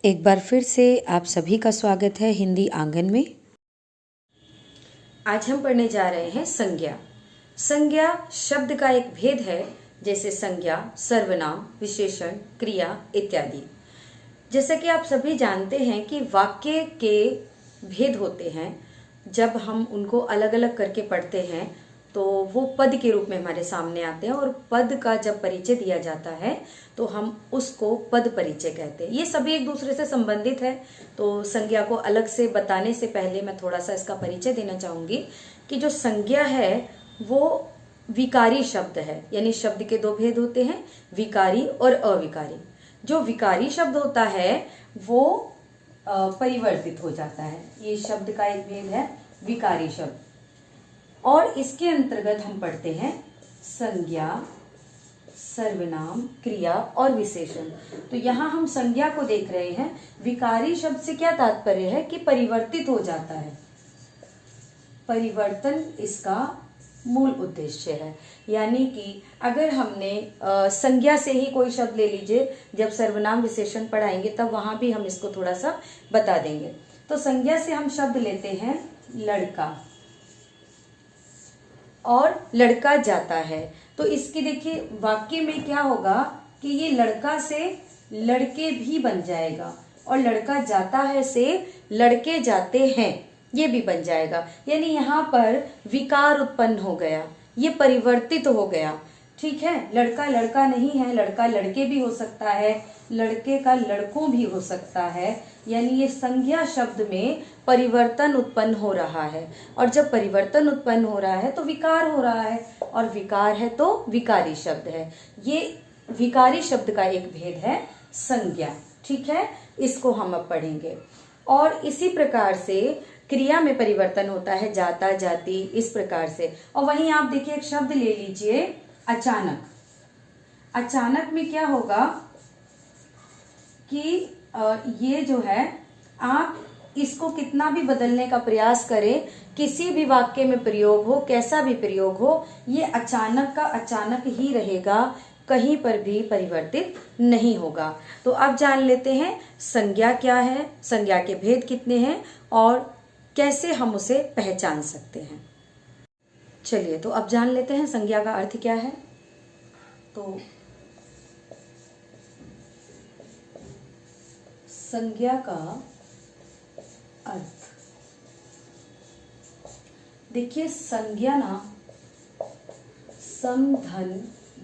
एक बार फिर से आप सभी का स्वागत है हिंदी आंगन में। आज हम पढ़ने जा रहे हैं संज्ञा। संज्ञा शब्द का एक भेद है, जैसे संज्ञा, सर्वनाम, विशेषण, क्रिया इत्यादि। जैसे कि आप सभी जानते हैं कि वाक्य के भेद होते हैं। जब हम उनको अलग अलग करके पढ़ते हैं तो वो पद के रूप में हमारे सामने आते हैं, और पद का जब परिचय दिया जाता है तो हम उसको पद परिचय कहते हैं। ये सभी एक दूसरे से संबंधित है। तो संज्ञा को अलग से बताने से पहले मैं थोड़ा सा इसका परिचय देना चाहूंगी कि जो संज्ञा है वो विकारी शब्द है, यानी शब्द के दो भेद होते हैं, विकारी और अविकारी। जो विकारी शब्द होता है वो परिवर्तित हो जाता है। ये शब्द का एक भेद है, विकारी शब्द। और इसके अंतर्गत हम पढ़ते हैं संज्ञा, सर्वनाम, क्रिया और विशेषण। तो यहाँ हम संज्ञा को देख रहे हैं। विकारी शब्द से क्या तात्पर्य है कि परिवर्तित हो जाता है, परिवर्तन इसका मूल उद्देश्य है। यानी कि अगर हमने संज्ञा से ही कोई शब्द ले लीजिए, जब सर्वनाम विशेषण पढ़ाएंगे तब वहां भी हम इसको थोड़ा सा बता देंगे। तो संज्ञा से हम शब्द लेते हैं लड़का, और लड़का जाता है। तो इसकी देखिए वाक्य में क्या होगा कि ये लड़का से लड़के भी बन जाएगा, और लड़का जाता है से लड़के जाते हैं ये भी बन जाएगा। यानी यहाँ पर विकार उत्पन्न हो गया, ये परिवर्तित हो गया। ठीक है, लड़का लड़का नहीं है, लड़का लड़के भी हो सकता है, लड़के का लड़कों भी हो सकता है। यानी ये संज्ञा शब्द में परिवर्तन उत्पन्न हो रहा है, और जब परिवर्तन उत्पन्न हो रहा है तो विकार हो रहा है, और विकार है तो विकारी शब्द है। ये विकारी शब्द का एक भेद है संज्ञा। ठीक है, इसको हम अब पढ़ेंगे। और इसी प्रकार से क्रिया में परिवर्तन होता है, जाता, जाती, इस प्रकार से। और वहीं आप देखिए एक शब्द ले लीजिए अचानक। अचानक में क्या होगा कि ये जो है, आप इसको कितना भी बदलने का प्रयास करें, किसी भी वाक्य में प्रयोग हो, कैसा भी प्रयोग हो, ये अचानक का अचानक ही रहेगा, कहीं पर भी परिवर्तित नहीं होगा। तो अब जान लेते हैं संज्ञा क्या है, संज्ञा के भेद कितने हैं और कैसे हम उसे पहचान सकते हैं। चलिए तो अब जान लेते हैं संज्ञा का अर्थ क्या है। तो संज्ञा का अर्थ देखिए, संज्ञा ना सम धन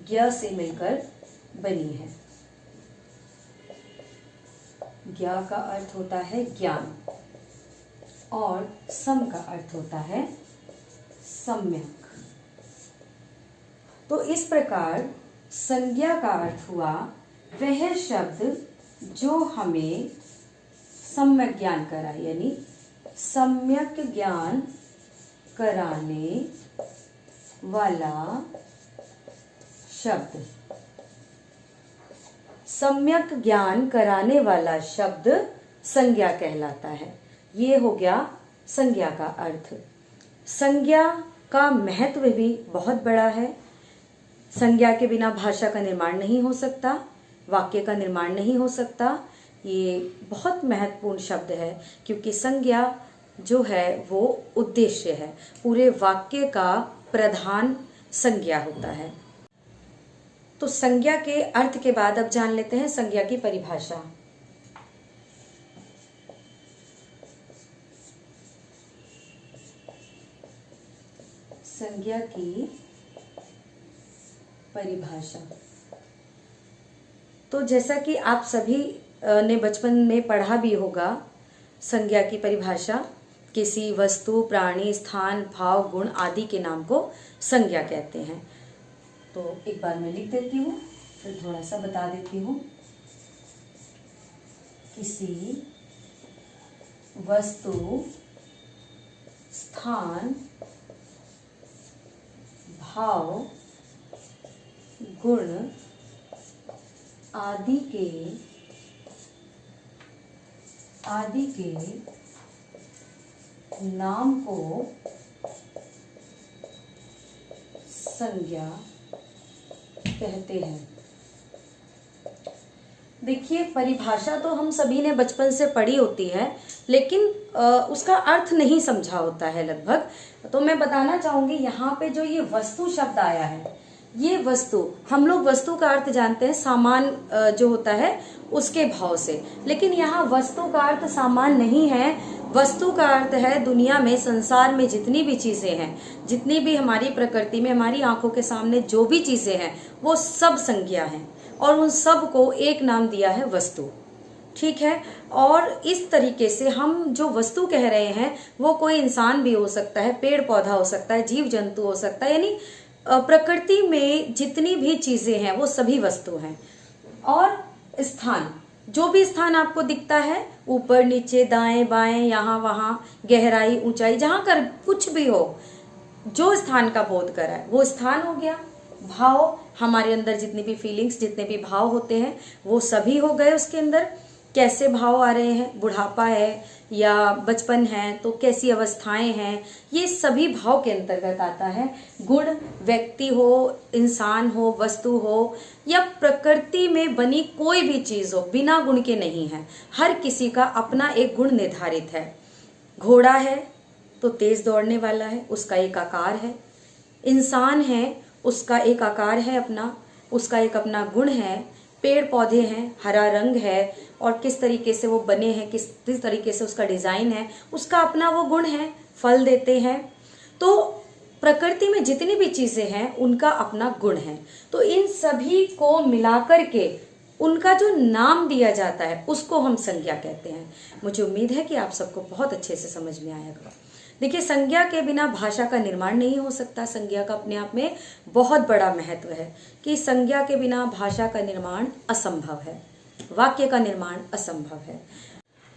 ज्ञ से मिलकर बनी है। ज्ञ का अर्थ होता है ज्ञान, और सम का अर्थ होता है सम्यक। तो इस प्रकार संज्ञा का अर्थ हुआ वह शब्द जो हमें सम्यक ज्ञान कराए, यानी सम्यक ज्ञान कराने वाला शब्द। सम्यक ज्ञान कराने वाला शब्द संज्ञा कहलाता है। ये हो गया संज्ञा का अर्थ। संज्ञा का महत्व भी बहुत बड़ा है। संज्ञा के बिना भाषा का निर्माण नहीं हो सकता, वाक्य का निर्माण नहीं हो सकता। ये बहुत महत्वपूर्ण शब्द है, क्योंकि संज्ञा जो है वो उद्देश्य है, पूरे वाक्य का प्रधान संज्ञा होता है। तो संज्ञा के अर्थ के बाद अब जान लेते हैं संज्ञा की परिभाषा। संज्ञा की परिभाषा, तो जैसा कि आप सभी ने बचपन में पढ़ा भी होगा, संज्ञा की परिभाषा किसी वस्तु, प्राणी, स्थान, भाव, गुण आदि के नाम को संज्ञा कहते हैं। तो एक बार मैं लिख देती हूँ, फिर थोड़ा सा बता देती हूँ। किसी वस्तु, स्थान, भाव, गुण आदि के नाम को संज्ञा कहते हैं। देखिए, परिभाषा तो हम सभी ने बचपन से पढ़ी होती है, लेकिन उसका अर्थ नहीं समझा होता है लगभग। तो मैं बताना चाहूंगी, यहाँ पे जो ये वस्तु शब्द आया है, ये वस्तु, हम लोग वस्तु का अर्थ जानते हैं सामान जो होता है उसके भाव से, लेकिन यहाँ वस्तु का अर्थ सामान नहीं है। वस्तु का अर्थ है दुनिया में, संसार में जितनी भी चीजें हैं, जितनी भी हमारी प्रकृति में, हमारी आंखों के सामने जो भी चीजें हैं, वो सब संज्ञा हैं, और उन सब को एक नाम दिया है वस्तु। ठीक है। और इस तरीके से हम जो वस्तु कह रहे हैं वो कोई इंसान भी हो सकता है, पेड़ पौधा हो सकता है, जीव जंतु हो सकता है, यानी प्रकृति में जितनी भी चीजें हैं वो सभी वस्तु हैं। और स्थान, जो भी स्थान आपको दिखता है, ऊपर नीचे दाएं बाएं यहाँ वहां, गहराई ऊंचाई, जहां कर कुछ भी हो, जो स्थान का बोध करा है वो स्थान हो गया। भाव, हमारे अंदर जितनी भी फीलिंग्स, जितने भी भाव होते हैं वो सभी हो गए उसके अंदर। कैसे भाव आ रहे हैं, बुढ़ापा है या बचपन है तो कैसी अवस्थाएं हैं, ये सभी भाव के अंतर्गत आता है। गुण, व्यक्ति हो, इंसान हो, वस्तु हो या प्रकृति में बनी कोई भी चीज हो, बिना गुण के नहीं है। हर किसी का अपना एक गुण निर्धारित है। घोड़ा है तो तेज दौड़ने वाला है, उसका एक आकार है। इंसान है, उसका एक आकार है अपना, उसका एक अपना गुण है। पेड़ पौधे हैं, हरा रंग है, और किस तरीके से वो बने हैं, किस तरीके से उसका डिजाइन है, उसका अपना वो गुण है। फल देते हैं। तो प्रकृति में जितनी भी चीजें हैं उनका अपना गुण है। तो इन सभी को मिलाकर के उनका जो नाम दिया जाता है उसको हम संज्ञा कहते हैं। मुझे उम्मीद है कि आप सबको बहुत अच्छे से समझ में आएगा। देखिए, संज्ञा के बिना भाषा का निर्माण नहीं हो सकता। संज्ञा का अपने आप में बहुत बड़ा महत्व है कि संज्ञा के बिना भाषा का निर्माण असंभव है, वाक्य का निर्माण असंभव है।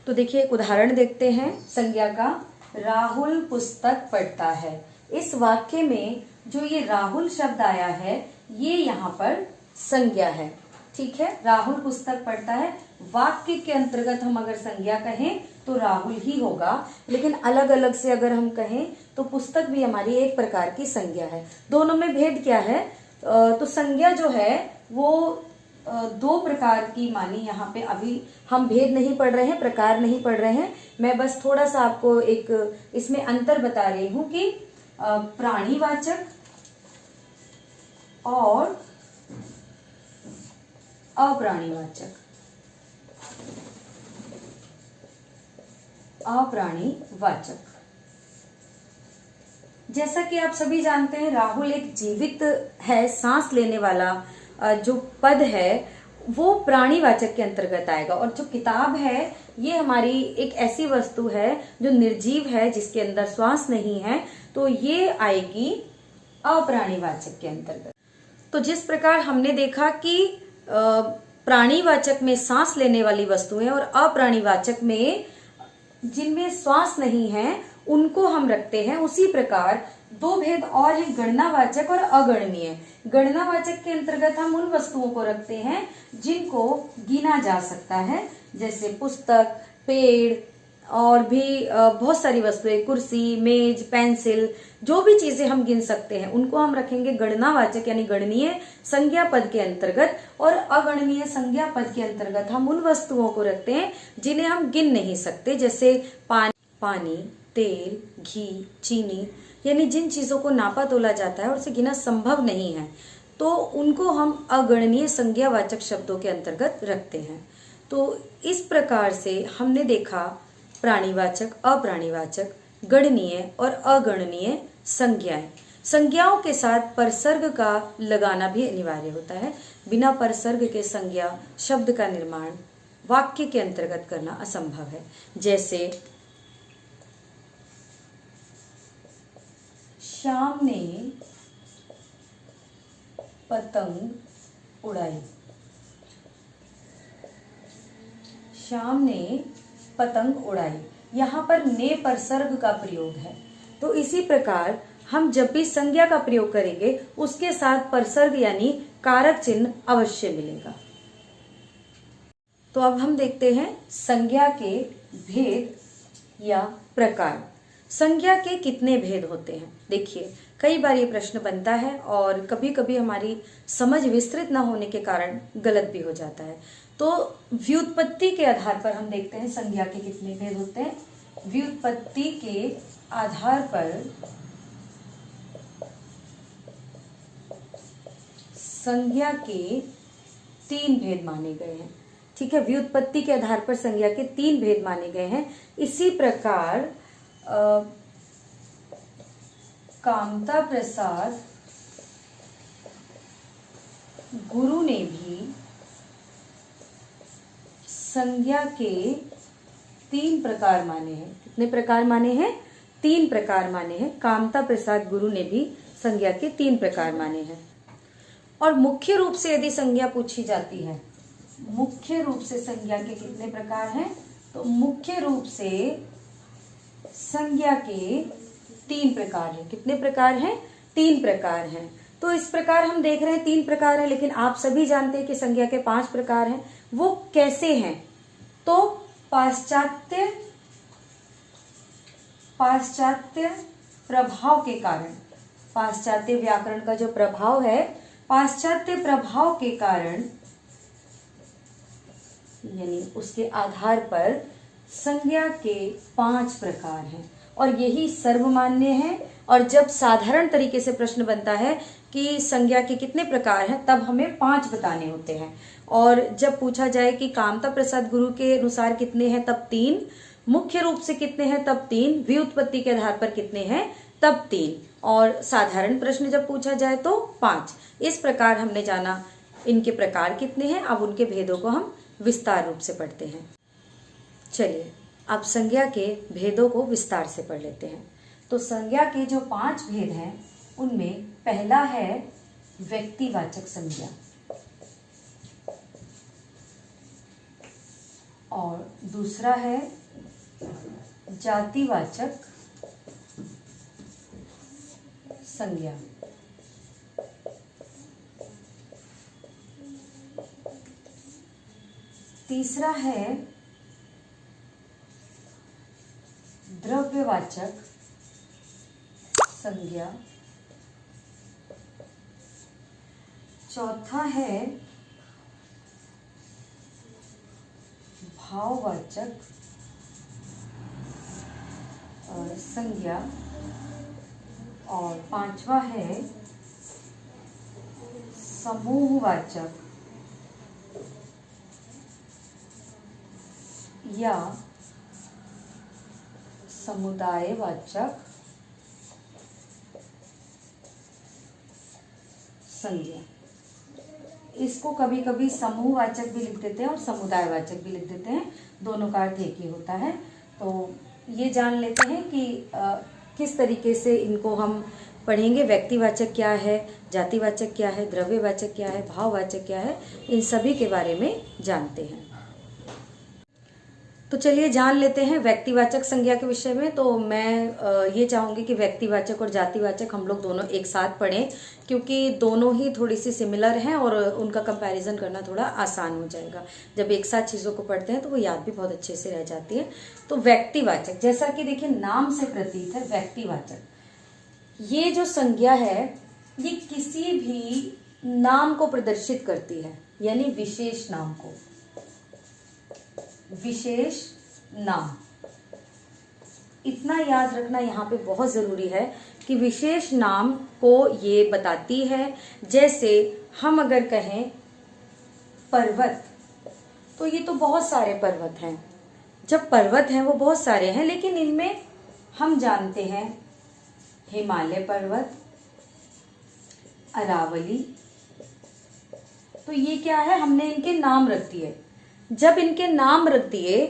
तो देखिए, एक उदाहरण देखते हैं संज्ञा का। राहुल पुस्तक पढ़ता है। इस वाक्य में जो ये राहुल शब्द आया है ये यहाँ पर संज्ञा है। ठीक है, राहुल पुस्तक पढ़ता है। वाक्य के अंतर्गत हम अगर संज्ञा कहें तो राहुल ही होगा, लेकिन अलग अलग से अगर हम कहें तो पुस्तक भी हमारी एक प्रकार की संज्ञा है। दोनों में भेद क्या है? तो संज्ञा जो है वो दो प्रकार की मानी। यहाँ पे अभी हम भेद नहीं पढ़ रहे हैं, प्रकार नहीं पढ़ रहे हैं, मैं बस थोड़ा सा आपको एक इसमें अंतर बता रही हूँ कि प्राणीवाचक और अप्राणीवाचक। अप्राणीवाचक, जैसा कि आप सभी जानते हैं, राहुल एक जीवित है, सांस लेने वाला जो पद है वो प्राणीवाचक के अंतर्गत आएगा। और जो किताब है ये हमारी एक ऐसी वस्तु है जो निर्जीव है, जिसके अंदर श्वास नहीं है, तो ये आएगी अप्राणीवाचक के अंतर्गत। तो जिस प्रकार हमने देखा कि प्राणीवाचक में सांस लेने वाली वस्तुएं और अप्राणीवाचक में जिनमें श्वास नहीं है उनको हम रखते हैं, उसी प्रकार दो भेद और है, गणनावाचक और अगणनीय। गणनावाचक के अंतर्गत हम उन वस्तुओं को रखते हैं जिनको गिना जा सकता है, जैसे पुस्तक, पेड़ और भी बहुत सारी वस्तुएं, कुर्सी, मेज, पेंसिल, जो भी चीजें हम गिन सकते हैं उनको हम रखेंगे गणनावाचक यानी गणनीय संज्ञा पद के अंतर्गत। और अगणनीय संज्ञा पद के अंतर्गत हम उन वस्तुओं को रखते हैं जिन्हें हम गिन नहीं सकते, जैसे पानी, तेल, घी, चीनी, यानी जिन चीजों को नापा तोला जाता है और उसे गिना संभव नहीं है, तो उनको हम अगणनीय संज्ञावाचक शब्दों के अंतर्गत रखते हैं। तो इस प्रकार से हमने देखा प्राणीवाचक, अप्राणीवाचक, गणनीय और अगणनीय संज्ञाएं। संज्ञाओं के साथ परसर्ग का लगाना भी अनिवार्य होता है। बिना परसर्ग के संज्ञा शब्द का निर्माण वाक्य के अंतर्गत करना असंभव है। जैसे श्याम ने पतंग उड़ाई। श्याम ने पतंग उड़ाई, यहाँ पर ने परसर्ग का प्रयोग है। तो इसी प्रकार हम जब भी संज्ञा का प्रयोग करेंगे उसके साथ परसर्ग यानी कारक चिन्ह अवश्य मिलेगा। तो अब हम देखते हैं संज्ञा के भेद या प्रकार। संज्ञा के कितने भेद होते हैं? देखिए, कई बार ये प्रश्न बनता है और कभी कभी हमारी समझ विस्तृत न होने के कारण गलत भी हो जाता है। तो व्युत्पत्ति के आधार पर हम देखते हैं संज्ञा के कितने भेद होते हैं। व्युत्पत्ति के आधार पर संज्ञा के 3 भेद माने गए हैं। ठीक है, व्युत्पत्ति के आधार पर संज्ञा के 3 भेद माने गए हैं। इसी प्रकार कामता प्रसाद गुरु ने भी संज्ञा के 3 प्रकार माने हैं। कितने प्रकार माने हैं? 3 प्रकार माने हैं। कामता प्रसाद गुरु ने भी संज्ञा के 3 प्रकार माने हैं। और मुख्य रूप से यदि संज्ञा पूछी जाती है, मुख्य रूप से संज्ञा के कितने प्रकार हैं? तो मुख्य रूप से संज्ञा के 3 प्रकार हैं। कितने प्रकार हैं? 3 प्रकार हैं। तो इस प्रकार हम देख रहे हैं 3 प्रकार हैं, लेकिन आप सभी जानते हैं कि संज्ञा के 5 प्रकार हैं। वो कैसे हैं? तो पाश्चात्य प्रभाव के कारण, पाश्चात्य व्याकरण का जो प्रभाव है, पाश्चात्य प्रभाव के कारण यानी उसके आधार पर संज्ञा के 5 प्रकार हैं और यही सर्वमान्य है। और जब साधारण तरीके से प्रश्न बनता है कि संज्ञा के कितने प्रकार हैं, तब हमें 5 बताने होते हैं। और जब पूछा जाए कि कामता प्रसाद गुरु के अनुसार कितने हैं, तब 3, मुख्य रूप से कितने हैं, तब 3, व्युत्पत्ति के आधार पर कितने हैं, तब 3, और साधारण प्रश्न जब पूछा जाए तो 5। इस प्रकार हमने जाना इनके प्रकार कितने हैं। अब उनके भेदों को हम विस्तार रूप से पढ़ते हैं। चलिए अब संज्ञा के भेदों को विस्तार से पढ़ लेते हैं। तो संज्ञा के जो 5 भेद हैं, उनमें पहला है व्यक्तिवाचक संज्ञा और दूसरा है जातिवाचक संज्ञा। तीसरा है द्रव्यवाचक संज्ञा। चौथा है भाववाचक संज्ञा और 5वां है समूहवाचक या समुदायवाचक संज्ञा। इसको कभी कभी समूहवाचक भी लिख देते हैं और समुदायवाचक भी लिख देते हैं, दोनों का अर्थ एक ही होता है। तो ये जान लेते हैं कि किस तरीके से इनको हम पढ़ेंगे। व्यक्तिवाचक क्या है, जातिवाचक क्या है, द्रव्यवाचक क्या है, भाववाचक क्या है, इन सभी के बारे में जानते हैं। तो चलिए जान लेते हैं व्यक्तिवाचक संज्ञा के विषय में। तो मैं ये चाहूँगी कि व्यक्तिवाचक और जातिवाचक हम लोग दोनों एक साथ पढ़ें, क्योंकि दोनों ही थोड़ी सी सिमिलर हैं और उनका कंपैरिजन करना थोड़ा आसान हो जाएगा। जब एक साथ चीज़ों को पढ़ते हैं तो वो याद भी बहुत अच्छे से रह जाती है। तो व्यक्तिवाचक, जैसा कि देखिए नाम से प्रतीत है व्यक्तिवाचक, ये जो संज्ञा है ये किसी भी नाम को प्रदर्शित करती है, यानी विशेष नाम को। विशेष नाम, इतना याद रखना यहाँ पे बहुत जरूरी है कि विशेष नाम को ये बताती है। जैसे हम अगर कहें पर्वत, तो ये तो बहुत सारे पर्वत हैं। जब पर्वत हैं वो बहुत सारे हैं, लेकिन इनमें हम जानते हैं हिमालय पर्वत, अरावली, तो ये क्या है, हमने इनके नाम रख दिए। जब इनके नाम रख दिए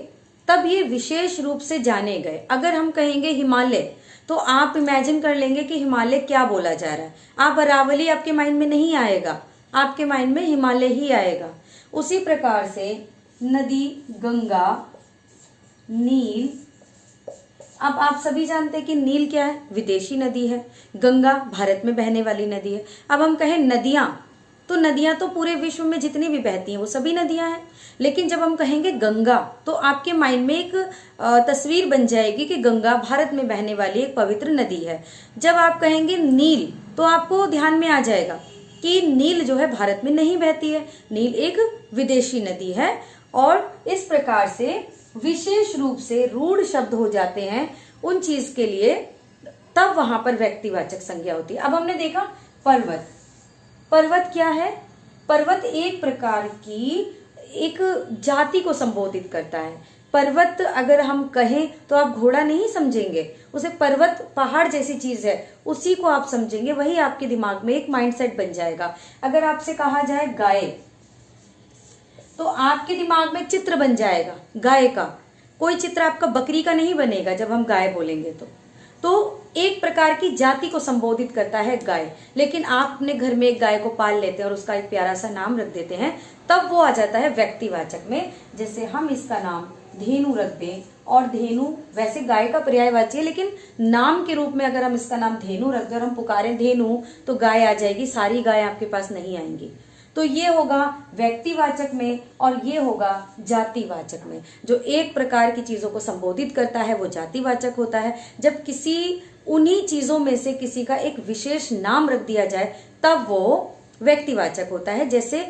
तब ये विशेष रूप से जाने गए। अगर हम कहेंगे हिमालय, तो आप इमेजिन कर लेंगे कि हिमालय क्या बोला जा रहा है। आप अरावली आपके माइंड में नहीं आएगा, आपके माइंड में हिमालय ही आएगा। उसी प्रकार से नदी, गंगा, नील, अब आप सभी जानते हैं कि नील क्या है, विदेशी नदी है। गंगा भारत में बहने वाली नदी है। अब हम कहें नदियां, तो नदियां तो पूरे विश्व में जितनी भी बहती हैं वो सभी नदियां हैं। लेकिन जब हम कहेंगे गंगा तो आपके माइंड में एक तस्वीर बन जाएगी कि गंगा भारत में बहने वाली एक पवित्र नदी है। जब आप कहेंगे नील तो आपको ध्यान में आ जाएगा कि नील जो है भारत में नहीं बहती है, नील एक विदेशी नदी है। और इस प्रकार से विशेष रूप से रूढ़ शब्द हो जाते हैं उन चीज के लिए, तब वहां पर व्यक्तिवाचक संज्ञा होती है। अब हमने देखा पर्वत। पर्वत क्या है? पर्वत एक प्रकार की एक जाति को संबोधित करता है। पर्वत अगर हम कहें तो आप घोड़ा नहीं समझेंगे, उसे पर्वत पहाड़ जैसी चीज है उसी को आप समझेंगे, वही आपके दिमाग में एक माइंडसेट बन जाएगा। अगर आपसे कहा जाए गाय तो आपके दिमाग में चित्र बन जाएगा गाय का, कोई चित्र आपका बकरी का नहीं बनेगा जब हम गाय बोलेंगे तो एक प्रकार की जाति को संबोधित करता है गाय। लेकिन आप अपने घर में एक गाय को पाल लेते हैं और उसका एक प्यारा सा नाम रख देते हैं, तब वो आ जाता है व्यक्तिवाचक में। जैसे हम इसका नाम धेनु रख दें, और धेनु वैसे गाय का पर्यायवाची है, लेकिन नाम के रूप में अगर हम इसका नाम धेनु रख दें और हम पुकारें धेनु तो गाय आ जाएगी, सारी गाय आपके पास नहीं आएंगी। तो ये होगा व्यक्तिवाचक में और ये होगा जातिवाचक में। जो एक प्रकार की चीजों को संबोधित करता है वो जातिवाचक होता है। जब किसी उन्हीं चीजों में से किसी का एक विशेष नाम रख दिया जाए तब वो व्यक्तिवाचक होता है। जैसे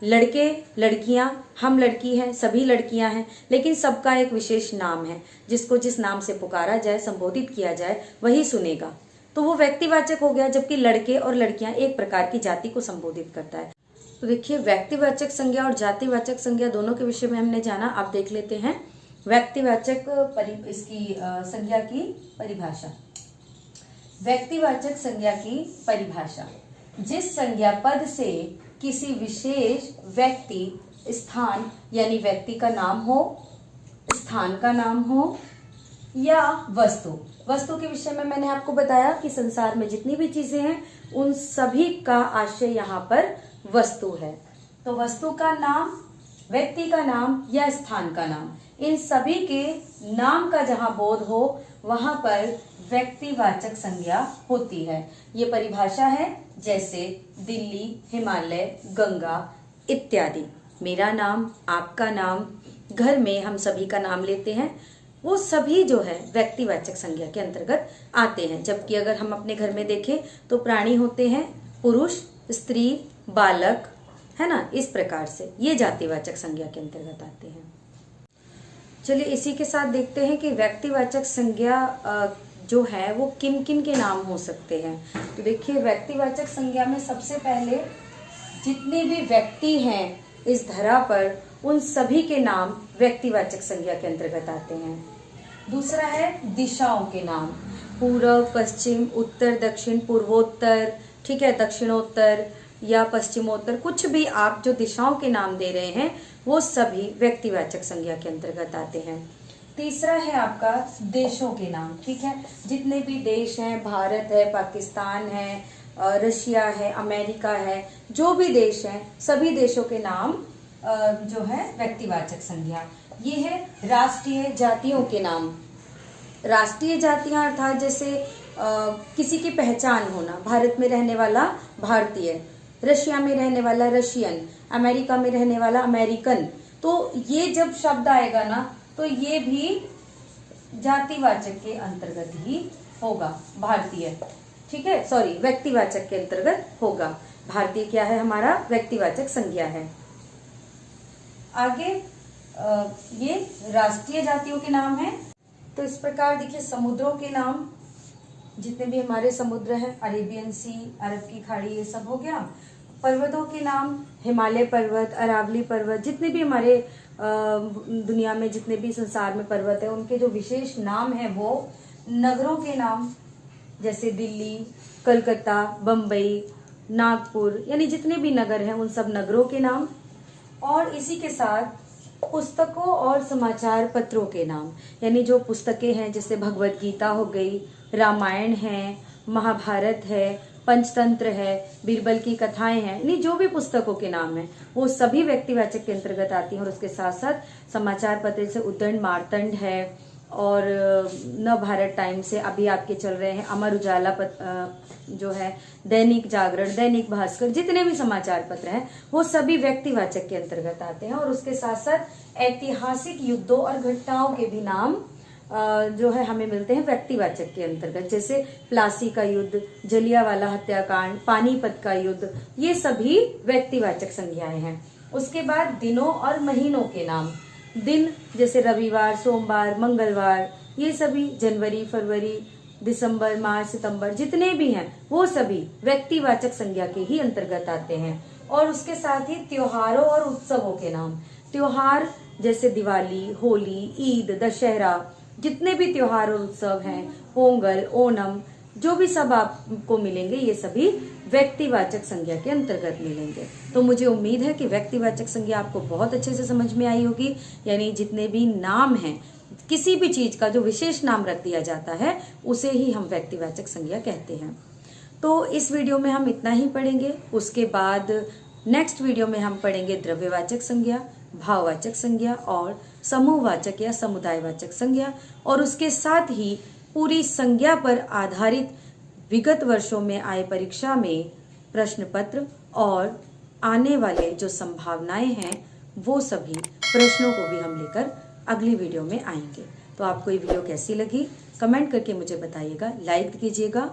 लड़के लड़कियां, हम लड़की हैं, सभी लड़कियां हैं, लेकिन सबका एक विशेष नाम है, जिसको जिस नाम से पुकारा जाए, संबोधित किया जाए, वही सुनेगा, तो वो व्यक्तिवाचक हो गया। जबकि लड़के और लड़कियां एक प्रकार की जाति को संबोधित करता है। तो देखिए, व्यक्तिवाचक संज्ञा और जातिवाचक संज्ञा दोनों के विषय में हमने जाना। आप देख लेते हैं व्यक्तिवाचक इसकी संज्ञा की परिभाषा। व्यक्तिवाचक संज्ञा की परिभाषा: जिस संज्ञा पद से किसी विशेष व्यक्ति, स्थान यानी व्यक्ति का नाम हो, स्थान का नाम हो, या वस्तु के विषय में मैंने आपको बताया कि संसार में जितनी भी चीजें हैं उन सभी का आशय यहाँ पर वस्तु है। तो वस्तु का नाम, व्यक्ति का नाम या स्थान का नाम, इन सभी के नाम का जहां बोध हो वहां पर व्यक्तिवाचक संज्ञा होती है। ये परिभाषा है जैसे दिल्ली, हिमालय, गंगा इत्यादि। मेरा नाम, आपका नाम, घर में हम सभी का नाम लेते हैं, वो सभी जो है व्यक्तिवाचक संज्ञा के अंतर्गत आते हैं। जबकि अगर हम अपने घर में देखें तो प्राणी होते हैं पुरुष, स्त्री, बालक, है ना, इस प्रकार से ये जातिवाचक संज्ञा के अंतर्गत आते हैं। चलिए इसी के साथ देखते हैं कि व्यक्तिवाचक संज्ञा जो है वो किन किन के नाम हो सकते हैं। तो देखिए, व्यक्तिवाचक संज्ञा में सबसे पहले जितने भी व्यक्ति हैं इस धरा पर उन सभी के नाम व्यक्तिवाचक संज्ञा के अंतर्गत आते हैं। दूसरा है दिशाओं के नाम, पूर्व, पश्चिम, उत्तर, दक्षिण, पूर्वोत्तर, ठीक है, दक्षिणोत्तर या पश्चिमोत्तर, कुछ भी आप जो दिशाओं के नाम दे रहे हैं वो सभी व्यक्तिवाचक संज्ञा के अंतर्गत आते हैं। तीसरा है आपका देशों के नाम, ठीक है, जितने भी देश हैं, भारत है, पाकिस्तान है, रशिया है, अमेरिका है, जो भी देश हैं सभी देशों के नाम जो है व्यक्तिवाचक संज्ञा। ये है राष्ट्रीय जातियों के नाम। राष्ट्रीय जातियां अर्थात जैसे किसी की पहचान होना, भारत में रहने वाला भारतीय, रशिया में रहने वाला रशियन, अमेरिका में रहने वाला अमेरिकन, तो ये जब शब्द आएगा ना तो ये भी जातिवाचक के अंतर्गत ही होगा, भारतीय, ठीक है, सॉरी, व्यक्तिवाचक के अंतर्गत होगा। भारतीय क्या है? हमारा व्यक्तिवाचक संज्ञा है। आगे ये राष्ट्रीय जातियों के नाम है। तो इस प्रकार देखिए, समुद्रों के नाम, जितने भी हमारे समुद्र हैं, अरेबियन सी, अरब की खाड़ी, ये सब हो गया। पर्वतों के नाम, हिमालय पर्वत, अरावली पर्वत, जितने भी हमारे दुनिया में जितने भी संसार में पर्वत है उनके जो विशेष नाम है वो। नगरों के नाम जैसे दिल्ली, कलकत्ता, बम्बई, नागपुर, यानी जितने भी नगर हैं उन सब नगरों के नाम। और इसी के साथ पुस्तकों और समाचार पत्रों के नाम, यानी जो पुस्तकें हैं जैसे भगवत गीता हो गई, रामायण है, महाभारत है, पंचतंत्र है, बीरबल की कथाएं हैं, यानी जो भी पुस्तकों के नाम हैं वो सभी व्यक्तिवाचक के अंतर्गत आती हैं। और उसके साथ साथ समाचार पत्र जैसे उद्दंड, मार्तंड है, और नव भारत टाइम से अभी आपके चल रहे हैं अमर उजाला जो है, दैनिक जागरण, दैनिक भास्कर, जितने भी समाचार पत्र हैं वो सभी व्यक्तिवाचक के अंतर्गत आते हैं। और उसके साथ साथ ऐतिहासिक युद्धों और घटनाओं के भी नाम जो है हमें मिलते हैं व्यक्तिवाचक के अंतर्गत, जैसे प्लासी का युद्ध, जलियांवाला हत्याकांड, पानीपत का युद्ध, ये सभी व्यक्तिवाचक संज्ञाएं हैं। उसके बाद दिनों और महीनों के नाम, दिन जैसे रविवार, सोमवार, मंगलवार, ये सभी, जनवरी, फरवरी, दिसंबर, मार्च, सितंबर, जितने भी हैं वो सभी व्यक्तिवाचक संज्ञा के ही अंतर्गत आते हैं। और उसके साथ ही त्योहारों और उत्सवों के नाम, त्योहार जैसे दिवाली, होली, ईद, दशहरा, जितने भी त्योहार और उत्सव हैं, पोंगल, ओणम, जो भी सब आपको मिलेंगे ये सभी व्यक्तिवाचक संज्ञा के अंतर्गत मिलेंगे। तो मुझे उम्मीद है कि व्यक्तिवाचक संज्ञा आपको बहुत अच्छे से समझ में आई होगी। यानी जितने भी नाम हैं, किसी भी चीज का जो विशेष नाम रख दिया जाता है उसे ही हम व्यक्तिवाचक संज्ञा कहते हैं। तो इस वीडियो में हम इतना ही पढ़ेंगे। उसके बाद नेक्स्ट वीडियो में हम पढ़ेंगे द्रव्यवाचक संज्ञा, भाववाचक संज्ञा और समूहवाचक या समुदायवाचक संज्ञा। और उसके साथ ही पूरी संज्ञा पर आधारित विगत वर्षों में आए परीक्षा में प्रश्न पत्र और आने वाले जो संभावनाएं हैं वो सभी प्रश्नों को भी हम लेकर अगली वीडियो में आएंगे। तो आपको ये वीडियो कैसी लगी कमेंट करके मुझे बताइएगा, लाइक कीजिएगा।